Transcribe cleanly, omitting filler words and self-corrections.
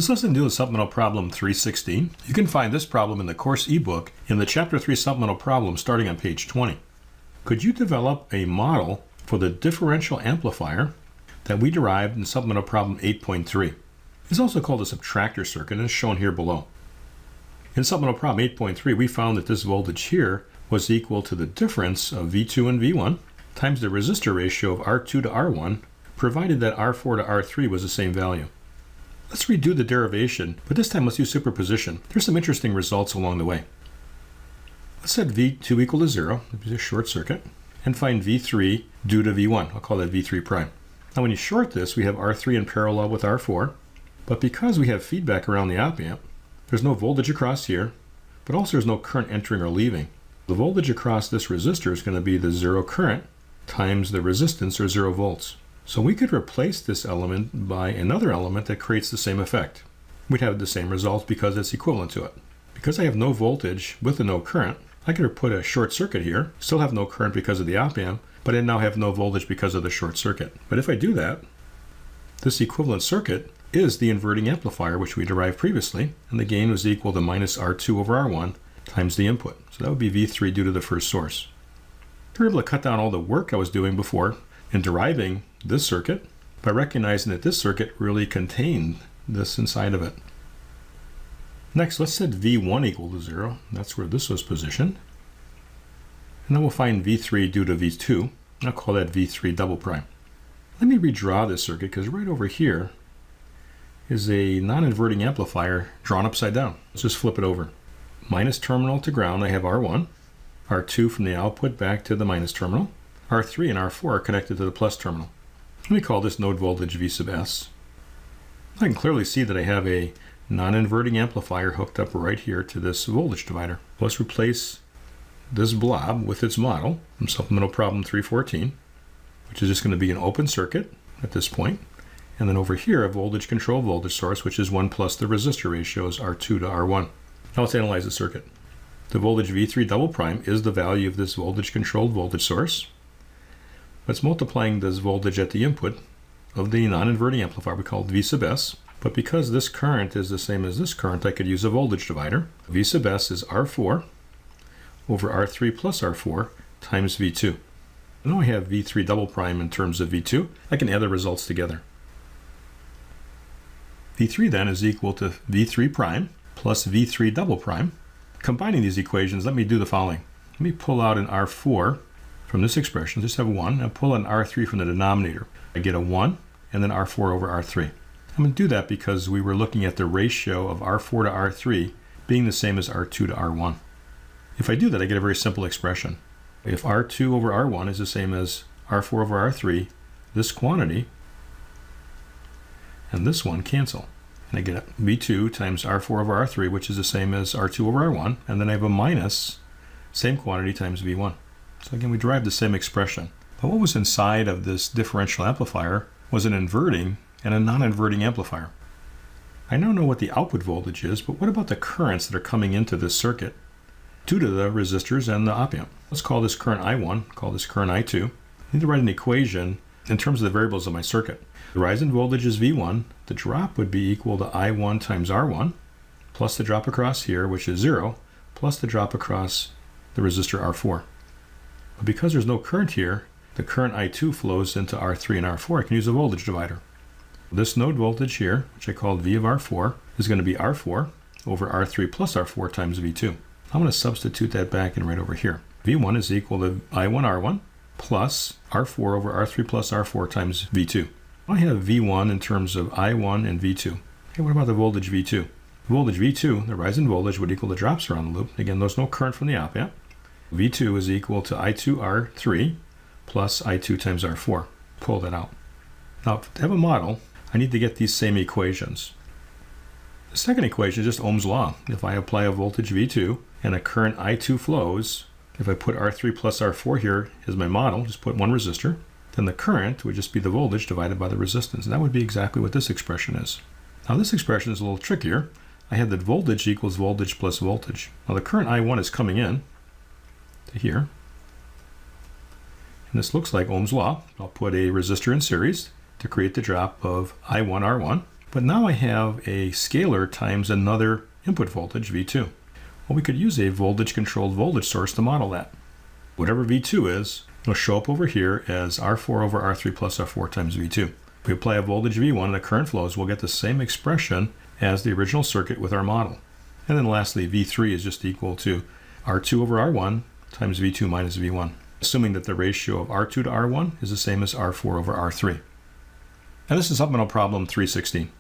This lesson deals with supplemental problem 316. You can find this problem in the course ebook in the Chapter 3 supplemental problem starting on page 20. Could you develop a model for the differential amplifier that we derived in supplemental problem 8.3? It's also called a subtractor circuit and is shown here below. In supplemental problem 8.3, we found that this voltage here was equal to the difference of V2 and V1 times the resistor ratio of R2 to R1, provided that R4 to R3 was the same value. Let's redo the derivation, but this time let's use superposition. There's some interesting results along the way. Let's set V2 equal to 0, it'll be a short circuit, and find V3 due to V1. I'll call that V3 prime. Now when you short this, we have R3 in parallel with R4, but because we have feedback around the op amp, there's no voltage across here, but also there's no current entering or leaving. The voltage across this resistor is going to be the 0 current times the resistance, or 0 volts. So we could replace this element by another element that creates the same effect. We'd have the same result because it's equivalent to it. Because I have no voltage with a no current, I could put a short circuit here, still have no current because of the op amp, but I now have no voltage because of the short circuit. But if I do that, this equivalent circuit is the inverting amplifier which we derived previously, and the gain was equal to minus R2 over R1 times the input. So that would be V3 due to the first source. We were able to cut down all the work I was doing before in deriving this circuit by recognizing that this circuit really contained this inside of it. Next, let's set V1 equal to 0. That's where this was positioned. And then we'll find V3 due to V2. I'll call that V3 double prime. Let me redraw this circuit because right over here is a non-inverting amplifier drawn upside down. Let's just flip it over. Minus terminal to ground, I have R1. R2 from the output back to the minus terminal. R3 and R4 are connected to the plus terminal. Let me call this node voltage V sub S. I can clearly see that I have a non-inverting amplifier hooked up right here to this voltage divider. Let's replace this blob with its model from supplemental problem 314, which is just going to be an open circuit at this point. And then over here, a voltage controlled voltage source, which is 1 plus the resistor ratios R2 to R1. Now let's analyze the circuit. The voltage V3 double prime is the value of this voltage controlled voltage source. It's multiplying this voltage at the input of the non-inverting amplifier we call V sub S. But because this current is the same as this current, I could use a voltage divider. V sub S is R4 over R3 plus R4 times V2. Now I have V3 double prime in terms of V2. I can add the results together. V3 then is equal to V3 prime plus V3 double prime. Combining these equations, let me do the following. Let me pull out an R4 from this expression, just have 1, and pull an R3 from the denominator. I get a 1, and then R4 over R3. I'm going to do that because we were looking at the ratio of R4 to R3 being the same as R2 to R1. If I do that, I get a very simple expression. If R2 over R1 is the same as R4 over R3, this quantity and this one cancel. And I get V2 times R4 over R3, which is the same as R2 over R1, and then I have a minus same quantity times V1. So again, we derived the same expression. But what was inside of this differential amplifier was an inverting and a non-inverting amplifier. I now know what the output voltage is, but what about the currents that are coming into this circuit due to the resistors and the op amp? Let's call this current I1, call this current I2. I need to write an equation in terms of the variables of my circuit. The rise in voltage is V1. The drop would be equal to I1 times R1, plus the drop across here, which is 0, plus the drop across the resistor R4. But because there's no current here, the current I2 flows into R3 and R4. I can use a voltage divider. This node voltage here, which I called V of R4, is going to be R4 over R3 plus R4 times V2. I'm going to substitute that back in right over here. V1 is equal to I1 R1 plus R4 over R3 plus R4 times V2. I have V1 in terms of I1 and V2. Okay, what about the voltage V2? Voltage V2, the rise in voltage, would equal the drops around the loop. Again, there's no current from the op amp. V2 is equal to I2 R3 plus I2 times R4. Pull that out. Now, to have a model, I need to get these same equations. The second equation is just Ohm's law. If I apply a voltage V2 and a current I2 flows, if I put R3 plus R4 here as my model, just put one resistor, then the current would just be the voltage divided by the resistance. And that would be exactly what this expression is. Now this expression is a little trickier. I have that voltage equals voltage plus voltage. Now the current I1 is coming in to here. And this looks like Ohm's law. I'll put a resistor in series to create the drop of I1 R1. But now I have a scalar times another input voltage, V2. Well, we could use a voltage-controlled voltage source to model that. Whatever V2 is, it'll show up over here as R4 over R3 plus R4 times V2. If we apply a voltage V1 and the current flows, we'll get the same expression as the original circuit with our model. And then lastly, V3 is just equal to R2 over R1 times V2 minus V1, assuming that the ratio of R2 to R1 is the same as R4 over R3. And this is supplemental problem 316.